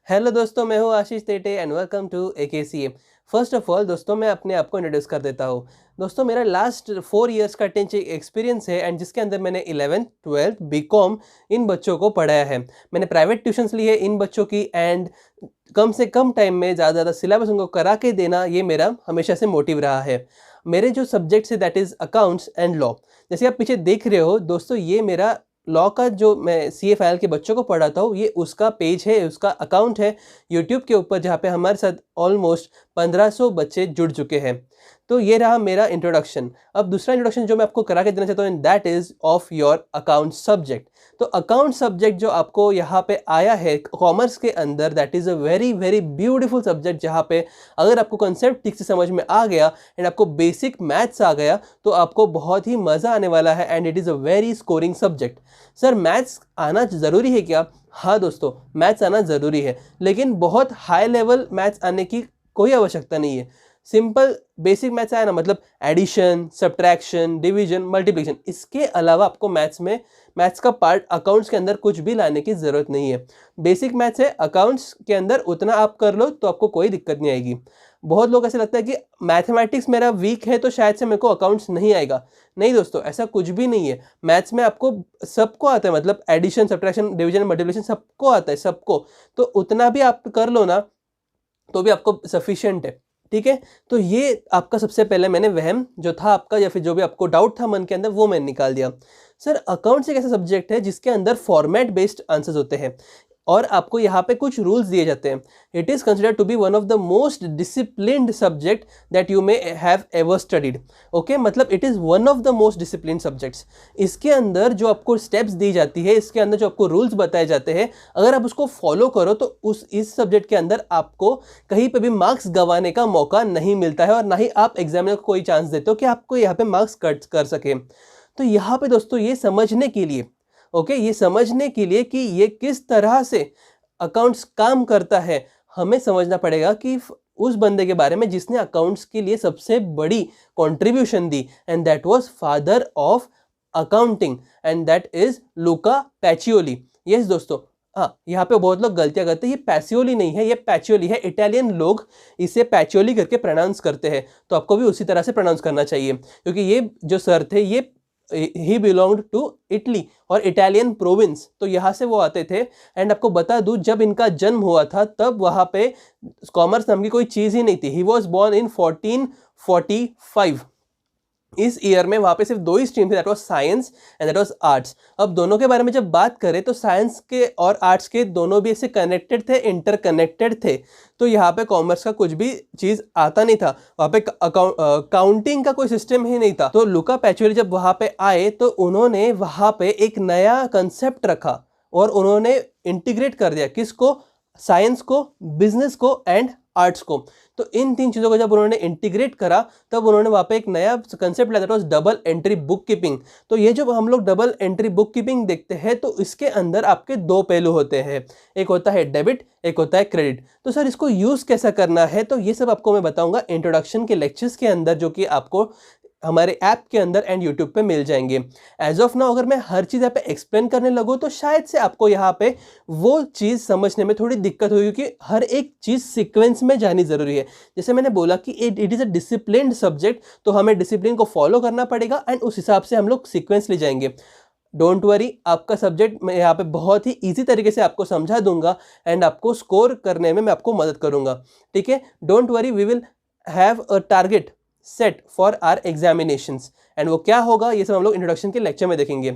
Hello दोस्तों, मैं हूं Ashish Tete and welcome to AKCA। First of all दोस्तों, मैं अपने आप को इंट्रोड्यूस कर देता हूं। दोस्तों, मेरा लास्ट 4 इयर्स का टीचिंग एक्सपीरियंस है एंड जिसके अंदर मैंने 11th 12th BCom इन बच्चों को पढ़ाया है। मैंने प्राइवेट ट्यूशन्स ली है इन बच्चों की एंड कम से कम टाइम में ज़्यादा सिलेबस उनको करा के देना, ये मेरा हमेशा से मोटिव रहा है। मेरे जो सब्जेक्ट्स है that is accounts and law. जैसे आप पीछे देख रहे हो दोस्तों, ये मेरा लॉ का जो मैं CA फाइल के बच्चों को पढ़ाता हूँ, ये उसका पेज है, उसका अकाउंट है यूट्यूब के ऊपर, जहाँ पे हमारे साथ ऑलमोस्ट 1500 बच्चे जुड़ चुके हैं। तो ये रहा मेरा इंट्रोडक्शन। अब दूसरा इंट्रोडक्शन जो मैं आपको करा के देना चाहता हूँ, that is of your account subject. तो अकाउंट सब्जेक्ट जो आपको यहाँ पे आया है कॉमर्स के अंदर, that is a very very beautiful subject, जहाँ पे अगर आपको कॉन्सेप्ट ठीक से समझ में आ गया एंड आपको बेसिक मैथ्स आ गया तो आपको बहुत ही मज़ा आने वाला है and it is a very scoring subject. Sir, maths आना ज़रूरी है क्या? हाँ दोस्तों, मैथ्स आना ज़रूरी है, लेकिन बहुत हाई लेवल मैथ्स आने की कोई आवश्यकता नहीं है। सिंपल बेसिक मैथ्स आया ना, मतलब एडिशन, सब्ट्रैक्शन, डिवीजन, मल्टीप्लिकेशन, इसके अलावा आपको मैथ्स का पार्ट अकाउंट्स के अंदर कुछ भी लाने की ज़रूरत नहीं है। बेसिक मैथ्स है अकाउंट्स के अंदर, उतना आप कर लो तो आपको कोई दिक्कत नहीं आएगी। बहुत लोग ऐसे लगता है कि मैथमेटिक्स मेरा वीक है तो शायद से मेरे को अकाउंट्स नहीं आएगा। नहीं दोस्तों, ऐसा कुछ भी नहीं है। मैथ्स में आपको सबको आता है, मतलब एडिशन, सब्ट्रैक्शन, डिवीजन, मल्टीप्लिकेशन सबको आता है, सबको। तो उतना भी आप कर लो ना तो भी आपको सफिशिएंट है। ठीक है, तो ये आपका सबसे पहले मैंने वहम जो था आपका, या फिर जो भी आपको डाउट था मन के अंदर, वो मैंने निकाल दिया। सर, अकाउंट्स एक ऐसा सब्जेक्ट है जिसके अंदर फॉर्मेट बेस्ड आंसर्स होते हैं और आपको यहाँ पे कुछ रूल्स दिए जाते हैं। It is considered to be one of the most disciplined subject that you may have ever studied. Okay, मतलब it is one of the most disciplined subjects. इसके अंदर जो आपको स्टेप्स दी जाती है, इसके अंदर जो आपको रूल्स बताए जाते हैं, अगर आप उसको फॉलो करो तो इस सब्जेक्ट के अंदर आपको कहीं पे भी मार्क्स गंवाने का मौका नहीं मिलता है और ना ही आप एग्जामिनर को कोई चांस देते हो कि आपको यहाँ पे मार्क्स कट कर सके। तो यहाँ पे दोस्तों ये समझने के लिए, ये समझने के लिए कि ये किस तरह से अकाउंट्स काम करता है, हमें समझना पड़ेगा कि उस बंदे के बारे में जिसने अकाउंट्स के लिए सबसे बड़ी कंट्रीब्यूशन दी, and that was father of accounting and that is Luca Pacioli. Yes दोस्तों, हाँ, यहाँ पे बहुत लोग गलतियां करते हैं, ये पैसियोली नहीं है, ये पैचियोली है। इटालियन लोग इसे पैचियोली करके प्रोनाउंस करते हैं, तो आपको भी उसी तरह से प्रोनाउंस करना चाहिए, क्योंकि ये जो सर थे ये ही बिलोंग्ड टू इटली और इटालियन प्रोविंस, तो यहाँ से वो आते थे। एंड आपको बता दूं, जब इनका जन्म हुआ था तब वहाँ पे कॉमर्स नाम की कोई चीज़ ही नहीं थी। He was born in 1445। इस ईयर में वहाँ पे सिर्फ 2 ही स्ट्रीम थे, that was science and that was arts. अब दोनों के बारे में जब बात करें तो साइंस के और आर्ट्स के दोनों भी ऐसे कनेक्टेड थे, इंटरकनेक्टेड थे। तो यहाँ पे कॉमर्स का कुछ भी चीज़ आता नहीं था, वहाँ पे काउंटिंग का कोई सिस्टम ही नहीं था। तो लुका पैचुअली जब वहाँ पे आए तो उन्होंने वहाँ पे एक नया कंसेप्ट रखा और उन्होंने इंटीग्रेट कर दिया, किसको? साइंस को, बिजनेस को एंड आर्ट्स को। तो इन 3 चीज़ों को जब उन्होंने इंटीग्रेट करा तब उन्होंने वहाँ पे एक नया कंसेप्ट लाया, that was double entry book keeping. तो ये जब हम लोग डबल एंट्री बुक कीपिंग देखते हैं तो इसके अंदर आपके 2 पहलू होते हैं, एक होता है डेबिट, एक होता है क्रेडिट। तो सर, इसको यूज़ कैसा करना है, तो ये सब आपको मैं बताऊंगा इंट्रोडक्शन के लेक्चर्स के अंदर, जो कि आपको हमारे ऐप के अंदर एंड यूट्यूब पे मिल जाएंगे। एज ऑफ नाउ अगर मैं हर चीज़ यहाँ पे एक्सप्लेन करने लगूँ तो शायद से आपको यहाँ पे वो चीज़ समझने में थोड़ी दिक्कत होगी, क्योंकि हर एक चीज़ सीक्वेंस में जानी ज़रूरी है। जैसे मैंने बोला कि it is a disciplined subject, तो हमें डिसिप्लिन को फॉलो करना पड़ेगा एंड उस हिसाब से हम लोग सीक्वेंस ले जाएंगे। डोंट वरी, आपका सब्जेक्ट मैं यहाँ पे बहुत ही ईजी तरीके से आपको समझा दूंगा एंड आपको स्कोर करने में मैं आपको मदद करूंगा। ठीक है, don't worry, we will have a target set for our examinations and वो क्या होगा ये सब हम लोग इंट्रोडक्शन के लेक्चर में देखेंगे।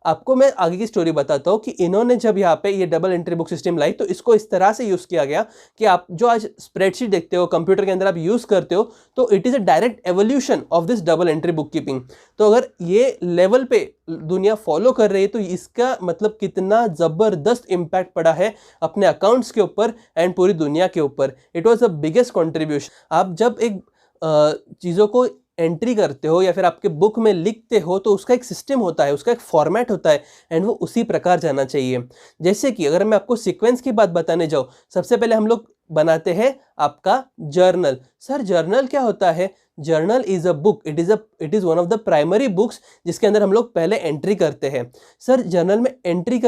आपको मैं आगे की स्टोरी बताता हूँ कि इन्होंने जब यहाँ पे ये डबल एंट्री बुक सिस्टम लाई तो इसको इस तरह से यूज़ किया गया कि आप जो आज स्प्रेडशीट देखते हो कंप्यूटर के अंदर आप यूज़ करते हो, तो it is a direct evolution of this double entry book keeping. तो अगर ये लेवल पे दुनिया फॉलो कर रही है तो इसका मतलब कितना ज़बरदस्त इम्पैक्ट पड़ा है अपने अकाउंट्स के ऊपर एंड पूरी दुनिया के ऊपर। It was the biggest contribution. आप जब एक चीज़ों को एंट्री करते हो या फिर आपके बुक में लिखते हो तो उसका एक सिस्टम होता है, उसका एक फॉर्मेट होता है एंड वो उसी प्रकार जाना चाहिए। जैसे कि अगर मैं आपको सीक्वेंस की बात बताने जाऊँ, सबसे पहले हम लोग बनाते हैं आपका जर्नल। सर जर्नल क्या होता है? Journal is a book, it is one of the primary books जिसके अंदर हम लोग पहले एंट्री करते हैं। सर जर्नल में एंट्री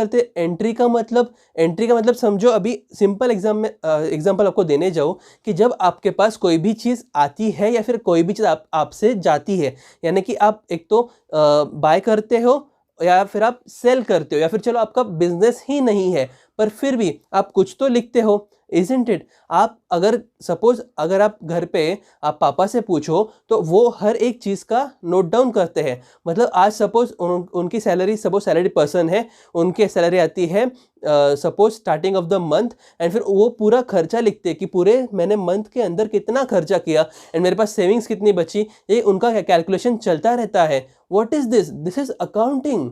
का मतलब समझो, अभी सिंपल एग्जाम्पल आपको देने जाऊँ कि जब आपके पास कोई भी चीज़ आती है या फिर कोई भी चीज़ आपसे जाती है, यानी कि आप एक तो बाय करते हो या फिर आप सेल करते हो, या फिर चलो आपका बिजनेस ही नहीं है पर फिर भी आप कुछ तो लिखते हो, इजंट इट? आप अगर आप घर पे आप पापा से पूछो तो वो हर एक चीज़ का नोट डाउन करते हैं। मतलब आज सपोज उनकी सैलरी, सपोज सैलरी पर्सन है, उनकी सैलरी आती है suppose starting of the month, and फिर वो पूरा खर्चा लिखते हैं कि पूरे मैंने मंथ के अंदर कितना खर्चा किया एंड मेरे पास सेविंग्स कितनी बची, ये उनका कैलकुलेशन चलता रहता है। What is this? This is accounting.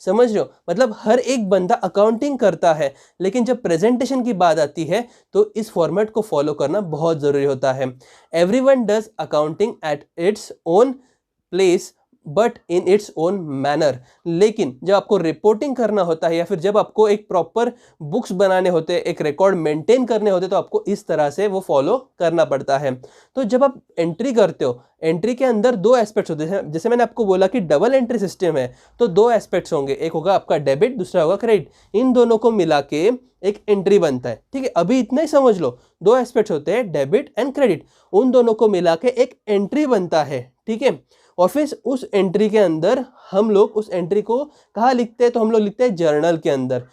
समझ रहे हो? मतलब हर एक बंदा अकाउंटिंग करता है, लेकिन जब प्रेजेंटेशन की बात आती है तो इस फॉर्मेट को फॉलो करना बहुत जरूरी होता है। Everyone does accounting at its own place but in its own manner. लेकिन जब आपको रिपोर्टिंग करना होता है या फिर जब आपको एक प्रॉपर बुक्स बनाने होते हैं, एक रिकॉर्ड मेंटेन करने होते हैं, तो आपको इस तरह से वो फॉलो करना पड़ता है। तो जब आप एंट्री करते हो, एंट्री के अंदर दो एस्पेक्ट्स होते हैं। जैसे मैंने आपको बोला कि डबल एंट्री सिस्टम है, तो दो एस्पेक्ट्स होंगे, एक होगा आपका डेबिट, दूसरा होगा क्रेडिट। इन दोनों को मिला के एक एंट्री बनता है। ठीक है, अभी इतना ही समझ लो, दो एस्पेक्ट्स होते हैं डेबिट एंड क्रेडिट, उन दोनों को मिला के एक एंट्री बनता है। ठीक है, और फिर उस एंट्री के अंदर हम लोग उस एंट्री को कहाँ लिखते हैं? तो हम लोग लिखते हैं जर्नल के अंदर।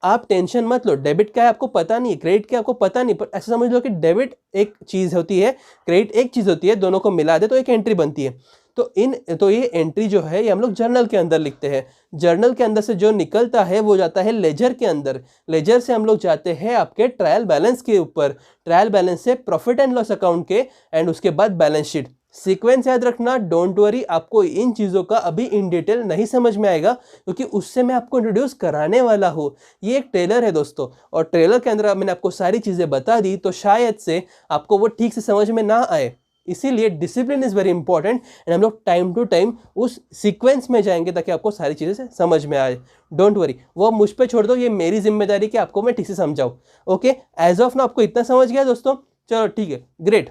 आप टेंशन मत लो, डेबिट क्या है आपको पता नहीं, क्रेडिट क्या आपको पता नहीं, पर ऐसा समझ लो कि डेबिट एक चीज होती है, क्रेडिट एक चीज होती है, दोनों को मिला दे तो एक एंट्री बनती है। तो ये एंट्री जो है ये हम लोग जर्नल के अंदर लिखते हैं। जर्नल के अंदर से जो निकलता है वो जाता है लेजर के अंदर। लेजर से हम लोग जाते हैं आपके ट्रायल बैलेंस के ऊपर, ट्रायल बैलेंस से प्रॉफिट एंड लॉस अकाउंट के, एंड उसके बाद बैलेंस शीट। सीक्वेंस याद रखना, डोंट वरी, आपको इन चीज़ों का अभी इन डिटेल नहीं समझ में आएगा क्योंकि उससे मैं आपको इंट्रोड्यूस कराने वाला हूँ। ये एक ट्रेलर है दोस्तों, और ट्रेलर के अंदर मैंने आपको सारी चीज़ें बता दी तो शायद से आपको वो ठीक से समझ में ना आए। इसीलिए discipline is very important, and हम लोग टाइम टू टाइम उस सीक्वेंस में जाएंगे ताकि आपको सारी चीज़ें समझ में आए। डोंट वरी, वो मुझ पर छोड़ दो, ये मेरी जिम्मेदारी कि आपको मैं ठीक से समझाऊँ। ओके, एज ऑफ ना आपको इतना समझ गया दोस्तों? चलो ठीक है, ग्रेट।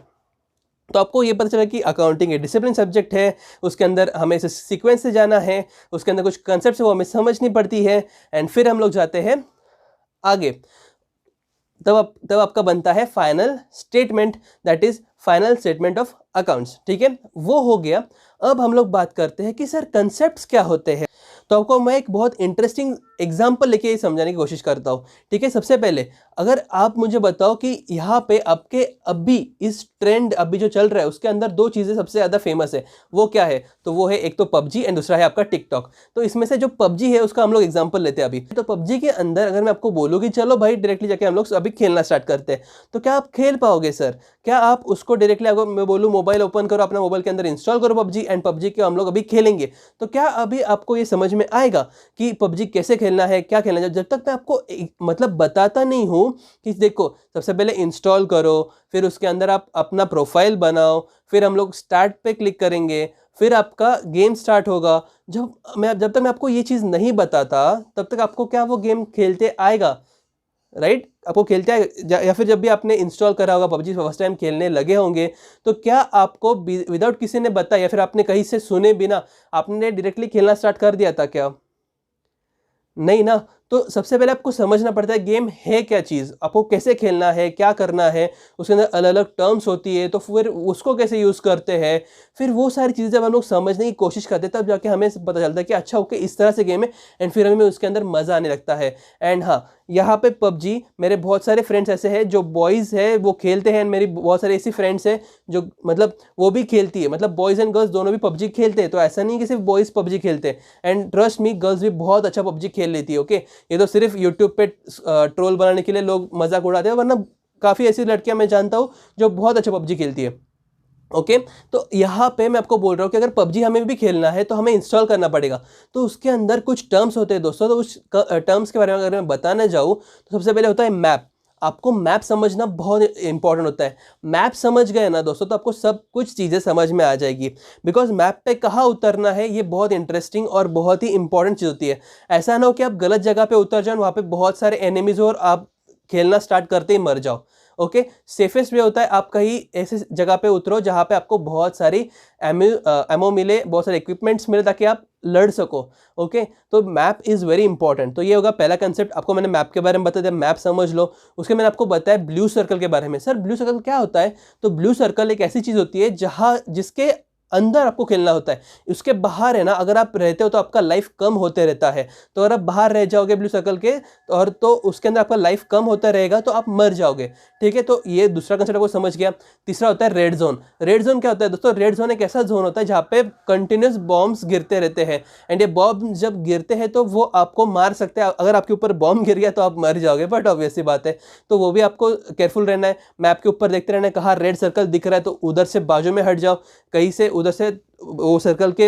तो आपको ये पता चला कि अकाउंटिंग एक डिसिप्लिन सब्जेक्ट है, उसके अंदर हमें इसे सीक्वेंस से जाना है, उसके अंदर कुछ कंसेप्ट वो हमें समझनी पड़ती है, एंड फिर हम लोग जाते हैं आगे। तब आपका बनता है final statement, that is final statement of accounts. ठीक है, वो हो गया। अब हम लोग बात करते हैं कि सर कंसेप्ट्स क्या होते हैं। तो आपको मैं एक बहुत इंटरेस्टिंग एग्जाम्पल लेके समझाने की कोशिश करता हूँ। ठीक है, सबसे पहले अगर आप मुझे बताओ कि यहाँ पे आपके अभी इस ट्रेंड अभी जो चल रहा है उसके अंदर दो चीज़ें सबसे ज़्यादा फेमस है, वो क्या है? तो वो है एक तो पबजी एंड दूसरा है आपका टिकटॉक। तो इसमें से जो पबजी है उसका हम लोग एग्जाम्पल लेते हैं अभी। तो पबजी के अंदर अगर मैं आपको बोलूँ कि चलो भाई डायरेक्टली जाके हम लोग अभी खेलना स्टार्ट करते हैं, तो क्या आप खेल पाओगे सर? क्या आप उसको डायरेक्टली, अगर मैं बोलूँ मोबाइल ओपन करो, अपना मोबाइल के अंदर इंस्टॉल करो पबजी, एंड पबजी के हम लोग अभी खेलेंगे, तो क्या अभी आपको ये समझ में आएगा कि पबजी कैसे खेलना है, क्या खेलना है? जब तक मैं आपको मतलब बताता नहीं हूँ कि देखो सबसे पहले इंस्टॉल करो, फिर उसके अंदर आप अपना प्रोफाइल बनाओ, फिर हम लोग स्टार्ट पे क्लिक करेंगे, फिर आपका गेम स्टार्ट होगा। जब तक मैं आपको ये चीज़ नहीं बताता तब तक आपको क्या वो गेम खेलते आएगा? राइट, आपको खेलते हैं, या फिर जब भी आपने इंस्टॉल करा होगा पबजी फर्स्ट टाइम खेलने लगे होंगे, तो क्या आपको विदाउट किसी ने बताया या फिर आपने कहीं से सुने बिना आपने डायरेक्टली खेलना स्टार्ट कर दिया था क्या? नहीं ना। तो सबसे पहले आपको समझना पड़ता है गेम है क्या चीज़, आपको कैसे खेलना है, क्या करना है, उसके अंदर अलग अलग टर्म्स होती है, तो फिर उसको कैसे यूज़ करते हैं, फिर वो सारी चीज़ें जब हम लोग समझने की कोशिश करते हैं तब जाके हमें पता चलता है कि अच्छा ओके इस तरह से गेम है, एंड फिर हमें उसके अंदर मज़ा आने लगता है। एंड हाँ, यहाँ पे पबजी मेरे बहुत सारे फ्रेंड्स ऐसे हैं जो बॉयज़ है वो खेलते हैं, मेरी बहुत सारी ऐसी फ्रेंड्स हैं जो मतलब वो भी खेलती है, मतलब बॉयज़ एंड गर्ल्स दोनों भी पबजी खेलते हैं। तो ऐसा नहीं कि सिर्फ बॉयज़ पबजी खेलते हैं, एंड ट्रस्ट मी गर्ल्स भी बहुत अच्छा पबजी खेल लेती है। ओके, ये तो सिर्फ यूट्यूब पे ट्रोल बनाने के लिए लोग मजाक उड़ाते हैं, वरना काफ़ी ऐसी लड़कियां मैं जानता हूँ जो बहुत अच्छा पबजी खेलती है। ओके, तो यहाँ पे मैं आपको बोल रहा हूँ कि अगर पबजी हमें भी खेलना है तो हमें इंस्टॉल करना पड़ेगा। तो उसके अंदर कुछ टर्म्स होते हैं दोस्तों, तो उस टर्म्स के बारे में अगर मैं बताने जाऊँ तो सबसे पहले होता है मैप। आपको मैप समझना बहुत इंपॉर्टेंट होता है। मैप समझ गए ना दोस्तों तो आपको सब कुछ चीज़ें समझ में आ जाएगी, बिकॉज मैप पे कहाँ उतरना है ये बहुत इंटरेस्टिंग और बहुत ही इंपॉर्टेंट चीज़ होती है। ऐसा ना हो कि आप गलत जगह पे उतर जाओ, वहाँ पे बहुत सारे एनिमीज हो और आप खेलना स्टार्ट करते ही मर जाओ। ओके, सेफेस्ट वे होता है आप कहीं ऐसे जगह पे उतरो जहाँ पे आपको बहुत सारी एमो मिले, बहुत सारे इक्विपमेंट्स मिले ताकि आप लड़ सको। ओके, तो मैप इज़ वेरी इंपॉर्टेंट। तो ये होगा पहला कंसेप्ट, आपको मैंने मैप के बारे में बता दिया, मैप समझ लो। उसके मैंने आपको बताया ब्लू सर्कल के बारे में। सर ब्लू सर्कल क्या होता है? तो ब्लू सर्कल एक ऐसी चीज़ होती है जहाँ जिसके अंदर आपको खेलना होता है, उसके बाहर है ना, अगर आप रहते हो तो आपका लाइफ कम होते रहता है। तो अगर आप बाहर रह जाओगे ब्लू सर्कल के और तो उसके अंदर आपका लाइफ कम होता रहेगा तो आप मर जाओगे। ठीक है, तो ये दूसरा कंसेप्ट आपको समझ गया। तीसरा होता है रेड जोन। रेड जोन क्या होता है दोस्तों? रेड जोन एक ऐसा जोन होता है जहाँ पे कंटिन्यूस बॉम्ब्स गिरते रहते हैं, एंड ये बॉम्ब जब गिरते हैं तो वो आपको मार सकते हैं। अगर आपके ऊपर बॉम्ब गिर गया तो आप मर जाओगे, बट ऑब्वियस सी बात है, तो वो भी आपको केयरफुल रहना है। मैप के ऊपर देखते रहना है, कहाँ रेड सर्कल दिख रहा है तो उधर से बाजू में हट जाओ, कहीं से उधर से वो सर्कल के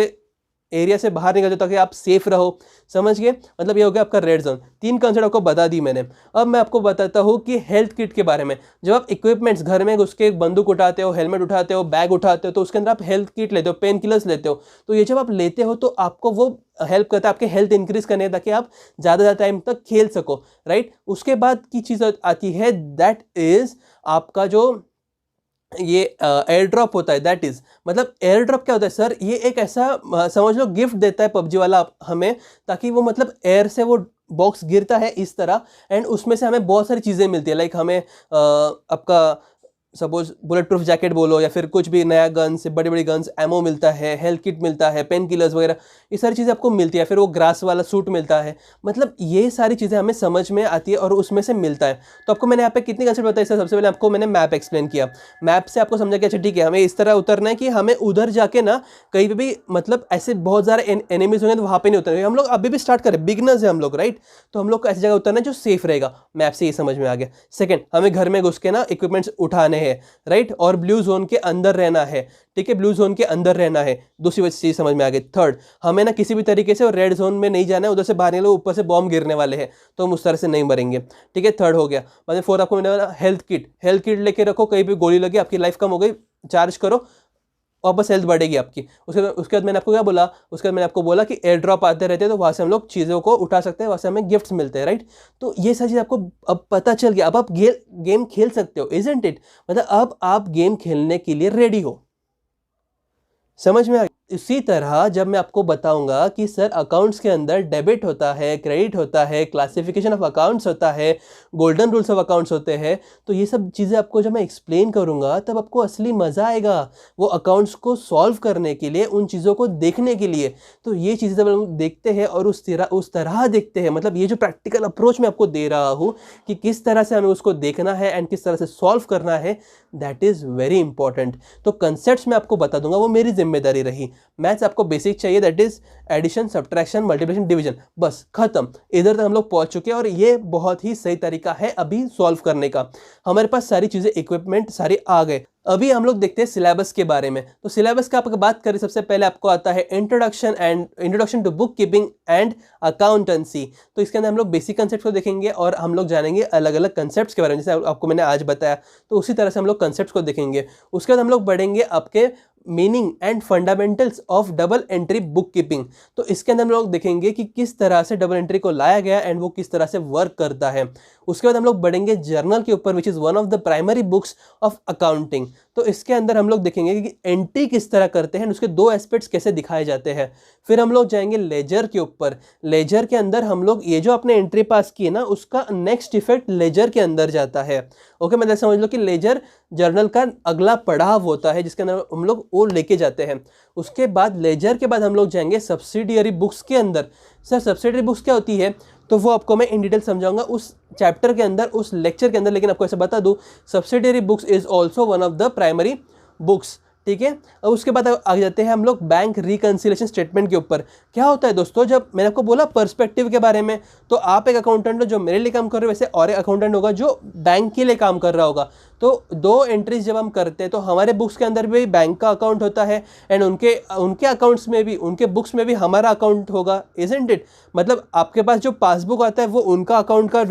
एरिया से बाहर निकल जाओ ताकि आप सेफ रहो। समझ गए? मतलब ये हो गया आपका रेड जोन। 3 कंसेप्ट आपको बता दी मैंने। अब मैं आपको बताता हूँ कि हेल्थ किट के बारे में। जब आप इक्विपमेंट्स घर में घुस के बंदूक उठाते हो, हेलमेट उठाते हो, बैग उठाते हो, तो उसके अंदर आप हेल्थ किट लेते हो, पेन किलर्स लेते हो। तो ये जब आप लेते हो तो आपको वो हेल्प करता है आपके हेल्थ इंक्रीज करने ताकि आप ज़्यादा टाइम तक खेल सको, राइट? उसके बाद की चीज़ आती है, दैट इज आपका जो ये एयर ड्रॉप होता है। दैट इज मतलब एयर ड्रॉप क्या होता है सर? ये एक ऐसा समझ लो गिफ्ट देता है पबजी वाला हमें, ताकि वो मतलब एयर से वो बॉक्स गिरता है इस तरह, एंड उसमें से हमें बहुत सारी चीज़ें मिलती है। लाइक हमें आपका सपोज बुलेट प्रूफ जैकेट बोलो, या फिर कुछ भी नया गन से बड़ी बड़ी गन्स, एमो मिलता है, हेल्थ किट मिलता है, पेन किलर्स वगैरह, ये सारी चीज़ें आपको मिलती है। फिर वो ग्रास वाला सूट मिलता है। मतलब ये सारी चीज़ें हमें समझ में आती है और उसमें से मिलता है। तो आपको मैंने यहाँ पे कितनी कंसेप्ट बताई सर? सबसे पहले आपको मैंने मैप एक्सप्लेन किया। मैप से आपको समझा कि अच्छा ठीक है, हमें इस तरह उतरना है कि हमें उधर जाके ना कहीं पे भी मतलब ऐसे बहुत सारे एनिमीज होंगे तो वहाँ पे नहीं उतरेंगे। हम लोग अभी भी स्टार्ट करें, बिगनर्स है हम लोग, राइट? तो हम लोग को ऐसी जगह उतरना है जो सेफ रहेगा। मैप से ये समझ में आ गया। सेकंड, हमें घर में घुस के ना इक्विपमेंट्स उठाने हैं, राइट? और ब्लू जोन के अंदर रहना है। ठीक है, ब्लू जोन के अंदर रहना है। दूसरी चीज समझ में आ गई। थर्ड, हमें ना किसी भी तरीके से रेड जोन में नहीं जाना है, उधर से बाहर निकलो, ऊपर से बॉम्ब गिरने वाले हैं तो हम उस तरह से नहीं मरेंगे। ठीक है, थर्ड हो गया। मतलब फोर्थ आपको मैंने हेल्थ किट। हेल्थ किट लेके रखो, कहीं भी गोली लगी, आपकी लाइफ कम हो गई, चार्ज करो, वापस हेल्थ बढ़ेगी आपकी। उसके बाद मैंने आपको क्या बोला? उसके बाद मैंने आपको बोला कि एयर ड्रॉप आते रहते हैं तो वहाँ से हम लोग चीज़ों को उठा सकते हैं, वहाँ से हमें गिफ्ट्स मिलते हैं, राइट? तो ये सारी चीज़ आपको अब पता चल गया। अब आप गेम खेल सकते हो, इजंट इट? मतलब अब आप गेम खेलने के लिए रेडी हो। समझ में आ गया? इसी तरह जब मैं आपको बताऊंगा कि सर अकाउंट्स के अंदर डेबिट होता है, क्रेडिट होता है, क्लासिफिकेशन ऑफ अकाउंट्स होता है, गोल्डन रूल्स ऑफ अकाउंट्स होते हैं, तो ये सब चीज़ें आपको जब मैं एक्सप्लेन करूंगा तब आपको असली मज़ा आएगा वो अकाउंट्स को सॉल्व करने के लिए, उन चीज़ों को देखने के लिए। तो ये चीज़ें जब हम देखते हैं और उस तरह देखते हैं, मतलब ये जो प्रैक्टिकल अप्रोच मैं आपको दे रहा हूँ कि किस तरह से हमें उसको देखना है एंड किस तरह से सॉल्व करना है, दैट इज़ वेरी इंपॉर्टेंट। तो कंसेप्ट्स मैं आपको बता दूंगा, वो मेरी जिम्मेदारी रही। मैथ्स आपको बेसिक चाहिए, that is addition, subtraction, multiplication, division, बस खत्म। इधर तक हम लोग पहुंच चुके हैं और ये बहुत ही सही तरीका है अभी सॉल्व करने का। हमारे पास सारी चीजें, इक्विपमेंट सारे आ गए। अभी हम लोग देखते हैं सिलेबस के बारे में। तो सिलेबस का आपको बात करें, सबसे पहले आपको आता है introduction to book keeping and accountancy. तो इसके अंदर हम लोग बेसिक कंसेप्ट को देखेंगे और हम लोग जानेंगे अलग अलग कंसेप्ट्स के बारे में, जैसे आपको मैंने आज बताया। तो उसी तरह से हम लोग कंसेप्ट्स को देखेंगे। उसके बाद हम लोग बढ़ेंगे आपके meaning and fundamentals of double entry book keeping. तो इसके अंदर हम लोग देखेंगे कि किस तरह से डबल एंट्री को लाया गया एंड वो किस तरह से वर्क करता है। उसके बाद हम लोग बढ़ेंगे जर्नल के ऊपर, which is one of the primary books of accounting. तो इसके अंदर हम लोग देखेंगे कि एंट्री किस तरह करते हैं, उसके 2 एस्पेक्ट्स कैसे दिखाए जाते हैं। फिर हम लोग जाएंगे लेजर के ऊपर। लेजर के अंदर हम लोग ये जो आपने एंट्री पास की है ना, उसका नेक्स्ट इफेक्ट लेजर के अंदर जाता है। ओके, मतलब समझ लो कि लेजर जर्नल का अगला पड़ाव होता है जिसके अंदर हम लोग वो लेके जाते हैं। उसके बाद लेजर के बाद हम लोग जाएंगे सब्सिडियरी बुक्स के अंदर। सर सब्सिडियरी बुक्स क्या होती है? तो वो आपको मैं इन डिटेल समझाऊंगा उस चैप्टर के अंदर, उस लेक्चर के अंदर। लेकिन आपको ऐसा बता दूं, subsidiary books is also one of the primary books. ठीक है, अब उसके बाद आगे जाते हैं हम लोग बैंक रिकंसिलिएशन स्टेटमेंट के ऊपर। क्या होता है दोस्तों, जब मैंने आपको बोला पर्सपेक्टिव के बारे में, तो आप एक अकाउंटेंट हो जो मेरे लिए काम कर रहे हो, वैसे और एक अकाउंटेंट होगा जो बैंक के लिए काम कर रहा होगा। तो 2 एंट्रीज जब हम करते हैं तो हमारे बुक्स के अंदर भी बैंक का अकाउंट होता है एंड उनके अकाउंट्स में भी, उनके बुक्स में भी हमारा अकाउंट होगा, इजंट इट? मतलब आपके पास जो पासबुक आता है वो उनका अकाउंट का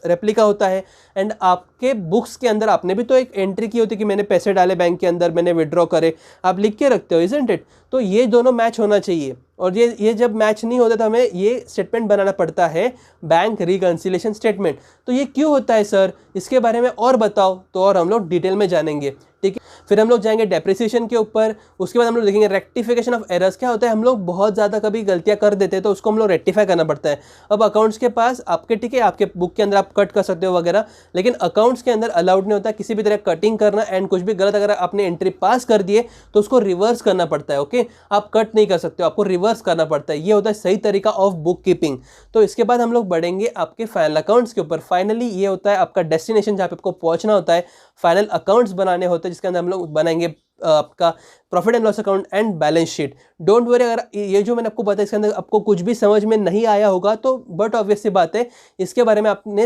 रेप्लिका होता है एंड आपके बुक्स के अंदर आपने भी तो एक एंट्री की होती है कि मैंने पैसे डाले बैंक के अंदर, मैंने विड्रॉ करे, आप लिख के रखते हो, इजंट इट? तो ये दोनों मैच होना चाहिए। और ये जब मैच नहीं होता तो हमें ये स्टेटमेंट बनाना पड़ता है, बैंक रिकंसिलिएशन स्टेटमेंट। तो ये क्यों होता है सर, इसके बारे में और बताओ। तो और हम लोग डिटेल में जानेंगे, ठीक है। फिर हम लोग जाएंगे डेप्रिसिएशन के ऊपर, उसके बाद हम लोग देखेंगे रेक्टिफिकेशन ऑफ एरर्स। क्या होता है, हम लोग बहुत ज़्यादा कभी गलतियां कर देते हैं तो उसको हम लोग रेक्टिफाई करना पड़ता है। अब अकाउंट्स के पास आपके, ठीक है, आपके बुक के अंदर आप कट कर सकते हो वगैरह, लेकिन अकाउंट्स के अंदर अलाउड नहीं होता किसी भी तरह कटिंग करना, एंड कुछ भी गलत अगर आपने एंट्री पास कर दिए तो उसको रिवर्स करना पड़ता है। ओके, आप कट नहीं कर सकते हो, आपको रिवर्स करना पड़ता है। ये होता है सही तरीका ऑफ बुक कीपिंग। तो इसके बाद हम लोग बढ़ेंगे आपके फाइनल अकाउंट्स के ऊपर। फाइनली ये होता है आपका डेस्टिनेशन, जहाँ पे आपको पहुंचना होता है। फाइनल अकाउंट्स बनाने होते हैं जिसके अंदर हम लोग बनाएंगे आपका profit and loss account and balance sheet. Don't worry, अगर ये जो मैंने आपको बताया इसके अंदर आपको कुछ भी समझ में नहीं आया होगा तो बट ऑब्वियस सी बात है, इसके बारे में आपने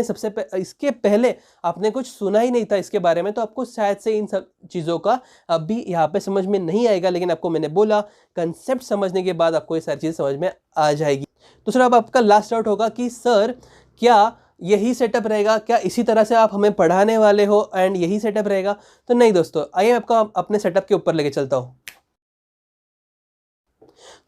इसके पहले आपने कुछ सुना ही नहीं था इसके बारे में, तो आपको शायद से इन सब चीज़ों का अभी यहाँ पे समझ में नहीं आएगा। लेकिन आपको मैंने बोला, कंसेप्ट समझने के बाद आपको ये सारी चीज़ें समझ में आ जाएगी। तो सर अब आपका लास्ट डाउट होगा कि सर क्या यही सेटअप रहेगा, क्या इसी तरह से आप हमें पढ़ाने वाले हो एंड यही सेटअप रहेगा? तो नहीं दोस्तों, आइए मैं आपको अपने सेटअप के ऊपर लेके चलता हूँ।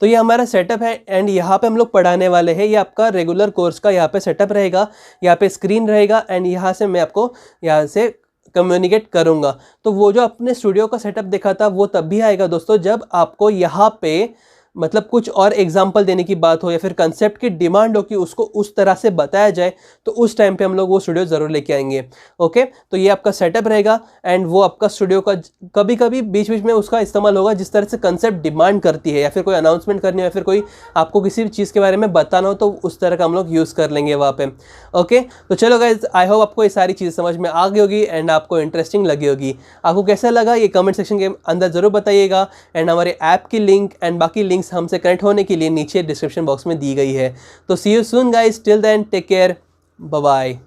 तो ये हमारा सेटअप है एंड यहाँ पे हम लोग पढ़ाने वाले हैं। ये आपका रेगुलर कोर्स का यहाँ पे सेटअप रहेगा, यहाँ पे स्क्रीन रहेगा एंड यहाँ से मैं आपको यहाँ से कम्युनिकेट करूँगा। तो वो जो अपने स्टूडियो का सेटअप देखा था वो तब भी आएगा दोस्तों जब आपको यहाँ पे मतलब कुछ और एग्जाम्पल देने की बात हो या फिर कंसेप्ट की डिमांड हो कि उसको उस तरह से बताया जाए, तो उस टाइम पे हम लोग वो स्टूडियो ज़रूर लेके आएंगे। ओके, तो ये आपका सेटअप रहेगा एंड वो आपका स्टूडियो का कभी कभी बीच बीच में उसका इस्तेमाल होगा जिस तरह से कंसेप्ट डिमांड करती है, या फिर कोई अनाउंसमेंट करनी हो या फिर कोई आपको किसी भी चीज़ के बारे में बताना हो तो उस तरह का हम लोग यूज़ कर लेंगे वहाँ पे। ओके, तो चलो गाइज, आई होप आपको ये सारी चीज़ समझ में आ गई होगी एंड आपको इंटरेस्टिंग लगी होगी। आपको कैसा लगा ये कमेंट सेक्शन के अंदर ज़रूर बताइएगा एंड हमारे ऐप की लिंक एंड बाकी लिंक्स हमसे कनेक्ट होने के लिए नीचे डिस्क्रिप्शन बॉक्स में दी गई है। तो see you soon guys, till then take care, bye bye.